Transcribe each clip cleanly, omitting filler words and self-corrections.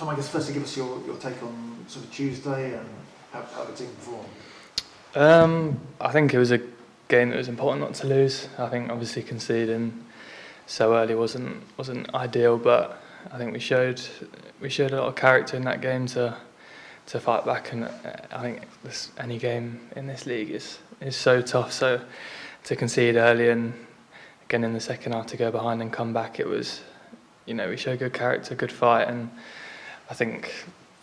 Tom, I guess firstly give us your take on sort of Tuesday and how the team performed. I think it was a game that was important not to lose. I think obviously conceding so early wasn't ideal, but I think we showed a lot of character in that game to fight back. And I think any game in this league is so tough. So to concede early and again in the second half to go behind and come back, it was, we showed good character, good fight, and I think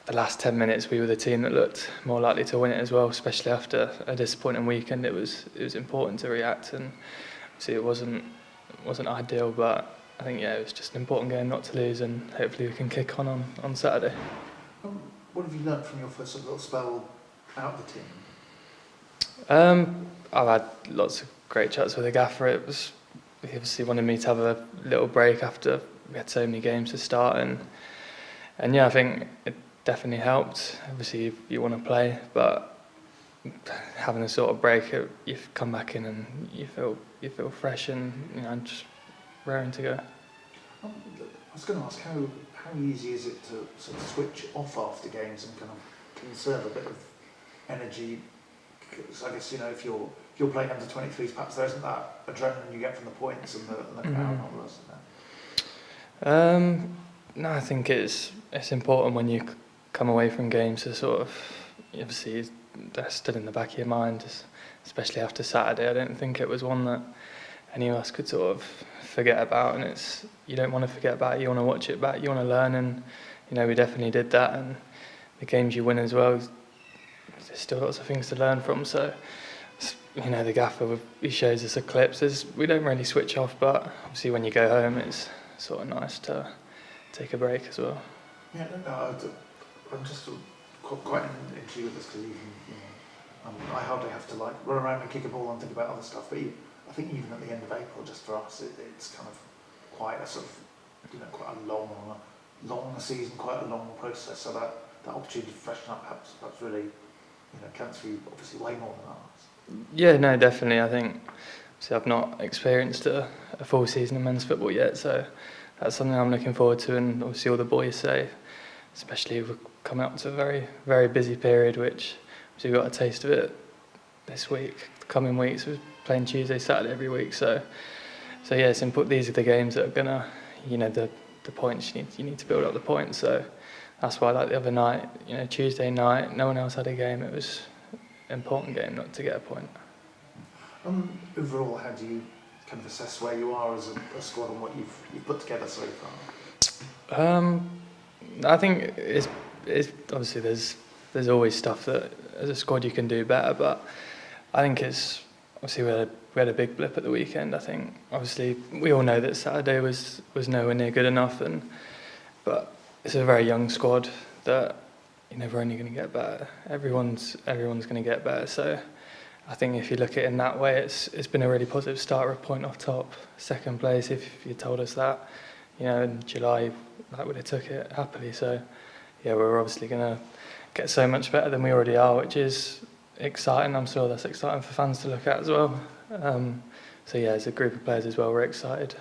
the last 10 minutes we were the team that looked more likely to win it as well, especially after a disappointing weekend. It was important to react, and obviously it wasn't ideal, but I think it was just an important game not to lose, and hopefully we can kick on Saturday. What have you learnt from your first little spell out of the team? I've had lots of great chats with the gaffer. He obviously wanted me to have a little break after we had so many games to start, and yeah, I think it definitely helped. Obviously you want to play, but having a sort of break, you come back in and you feel fresh and just raring to go. I was going to ask how easy is it to sort of switch off after games and kind of conserve a bit of energy? Because I guess if you're playing under 23s, perhaps there isn't that adrenaline you get from the points and the crowd and all the rest of that. No, I think it's important when you come away from games to sort of, obviously they're still in the back of your mind, especially after Saturday. I don't think it was one that any of us could sort of forget about, and you don't want to forget about it, you want to watch it back, you want to learn, and we definitely did that. And the games you win as well, there's still lots of things to learn from. So the gaffer, he shows us the clips. We don't really switch off, but obviously when you go home it's sort of nice to take a break as well. Yeah, I'm just sort of quite intrigued with this, because even I hardly have to run around and kick a ball and think about other stuff. But I think even at the end of April, just for us, it's kind of quite a sort of quite a long season, quite a long process. So that opportunity to freshen up perhaps really counts for you obviously way more than ours. Yeah, no, definitely. I think I've not experienced a full season of men's football yet, so that's something I'm looking forward to. And obviously all the boys say, especially we're coming up to a very, very busy period, which we got a taste of it this week. The coming weeks, we're playing Tuesday, Saturday every week. So yeah, it's important. These are the games that are gonna, the points you need to build up the points. So that's why, like the other night, Tuesday night, no one else had a game. It was an important game not to get a point. Overall, how do you kind of assess where you are as a squad and what you've put together so far? I think it's obviously there's always stuff that as a squad you can do better, but I think it's obviously we had a big blip at the weekend. I think obviously we all know that Saturday was nowhere near good enough, but it's a very young squad that we're only going to get better. Everyone's going to get better. So I think if you look at it in that way, it's been a really positive start. We're a point off top, second place. If you told us that, in July, I would have took it happily. So yeah, we're obviously going to get so much better than we already are, which is exciting. I'm sure that's exciting for fans to look at as well. So yeah, as a group of players as well, we're excited.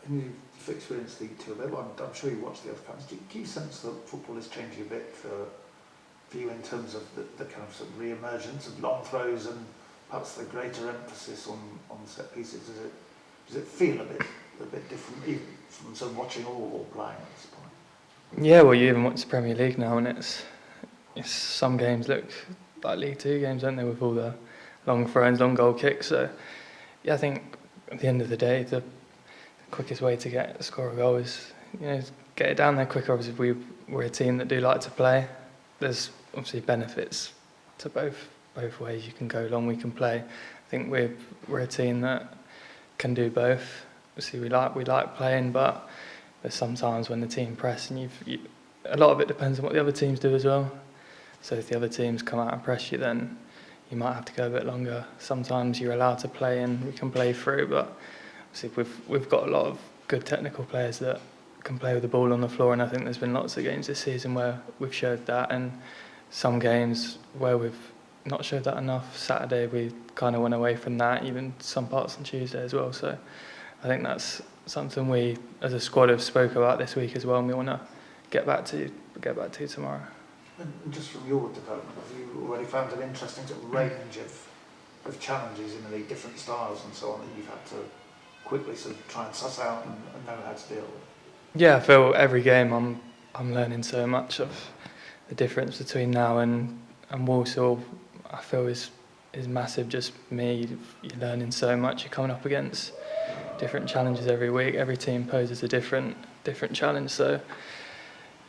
You've experienced League Two a bit, but I'm sure you watch the other camps. Do you sense that football is changing a bit for you in terms of the kind of re-emergence of long throws and perhaps the greater emphasis on set pieces? Does it feel a bit different, even from sort of watching all playing at this point? Yeah, well, you even watch the Premier League now, and it's some games look like League Two games, don't they, with all the long throws, long goal kicks. So yeah, I think at the end of the day, the quickest way to score a goal is get it down there quicker. Obviously, we're a team that do like to play. There's obviously benefits to both ways. You can go long, we can play. I think we're a team that can do both. Obviously, we like playing, but there's sometimes when the team press, and a lot of it depends on what the other teams do as well. So if the other teams come out and press you, then you might have to go a bit longer. Sometimes you're allowed to play and we can play through, but obviously we've got a lot of good technical players that can play with the ball on the floor, and I think there's been lots of games this season where we've showed that, and some games where we've not showed that enough. Saturday we kind of went away from that, even some parts on Tuesday as well. So I think that's something we as a squad have spoke about this week as well, and we want to get back to tomorrow. And just from your development, have you already found an interesting sort of range of challenges in the different styles and so on that you've had to quickly sort of try and suss out and know how to deal with? Yeah, I feel every game I'm learning so much of the difference between now and Walsall. I feel is massive. Just me, you're learning so much. You're coming up against different challenges every week. Every team poses a different challenge. So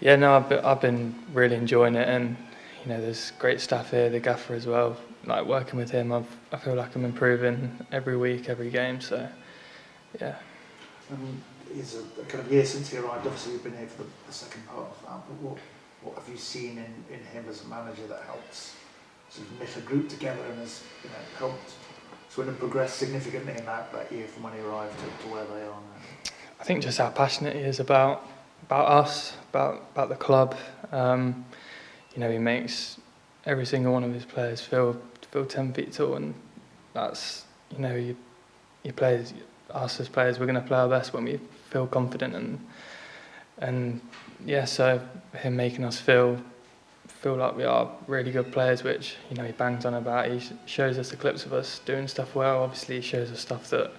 yeah, no, I've been really enjoying it, and you know, there's great staff here, the gaffer as well. Like working with him, I feel like I'm improving every week, every game. So yeah. It's a kind of year since he arrived. Obviously, you've been here for the second part of that. But what have you seen in him as a manager that helps sort of knit a group together and has helped Swindon progress significantly in that year from when he arrived to where they are now? I think just how passionate he is about us, about the club. You know, he makes every single one of his players feel 10 feet tall, and that's, you know, you players, us as players, we're going to play our best when we feel confident, and yeah, so him making us feel like we are really good players, which, you know, he bangs on about. He shows us the clips of us doing stuff well. Obviously, he shows us stuff that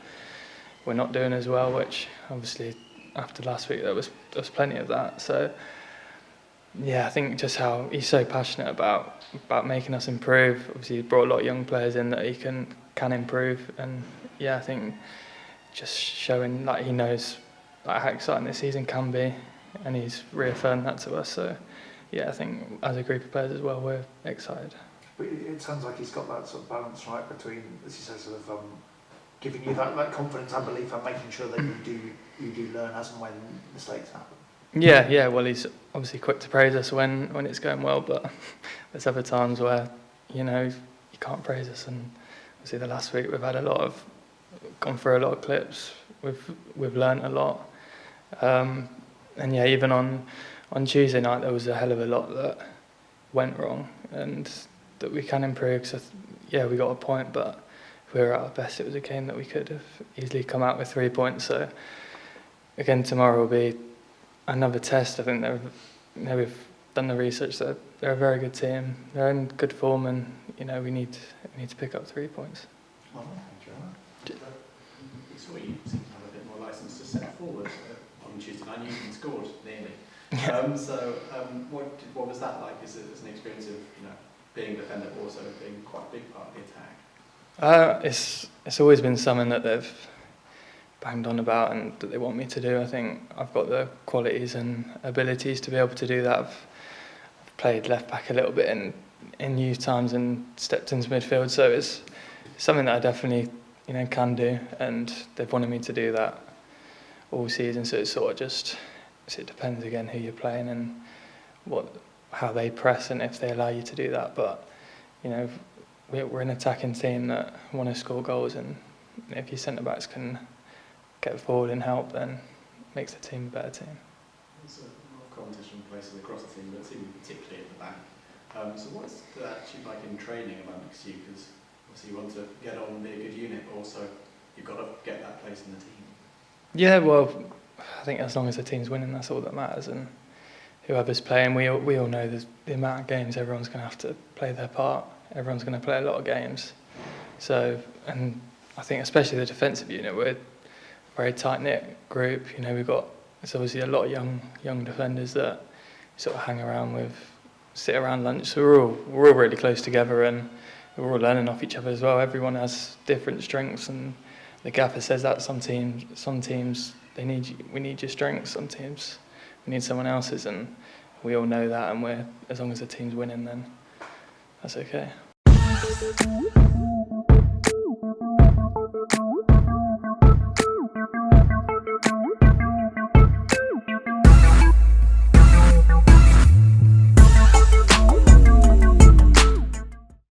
we're not doing as well, which obviously after last week there was plenty of that. So yeah, I think just how he's so passionate about making us improve. Obviously, he's brought a lot of young players in that he can improve, and yeah, I think just showing like he knows like how exciting this season can be, and he's reaffirmed that to us. So yeah, I think as a group of players as well, we're excited. But it sounds like he's got that sort of balance right between, as you say, sort of giving you that confidence and belief, and making sure that you do learn as and when mistakes happen. Yeah. Well, he's obviously quick to praise us when it's going well, but there's other times where, you know, you can't praise us. And obviously the last week we've had gone through a lot of clips. We've learnt a lot, and yeah, even on Tuesday night there was a hell of a lot that went wrong and that we can improve. So yeah, we got a point, but if we were at our best, it was a game that we could have easily come out with 3 points. So again, tomorrow will be another test. I think we've done the research. They're a very good team. They're in good form, and you know, we need to pick up 3 points. Well, thank you very much. We saw you seem to have a bit more licence to set forward on Tuesday night. You even scored nearly. What was that like as an experience of being a defender, but also being quite a big part of the attack? It's always been something that they've banged on about and that they want me to do. I think I've got the qualities and abilities to be able to do that. I've played left back a little bit in youth times and stepped into midfield, so it's something that I definitely can do, and they've wanted me to do that all season. So it's sort of just, it depends again who you're playing and how they press and if they allow you to do that. But we're an attacking team that want to score goals, and if your centre backs can get forward and help, then it makes the team a better team. There's a lot of competition places across the team, but it seems particularly at the back. So what's that actually like in training amongst you? Because obviously you want to get on and be a good unit, but also you've got to get that place in the team. Yeah, well, I think as long as the team's winning, that's all that matters. And whoever's playing, we all know the amount of games everyone's going to have to play their part. Everyone's going to play a lot of games. So, and I think especially the defensive unit, we're a very tight-knit group. There's obviously a lot of young defenders that sort of hang around with, sit around lunch. So we're all really close together, and we're all learning off each other as well. Everyone has different strengths, and the gaffer says that some teams we need your strengths. Some teams we need someone else's, and we all know that. And as long as the team's winning, then that's okay.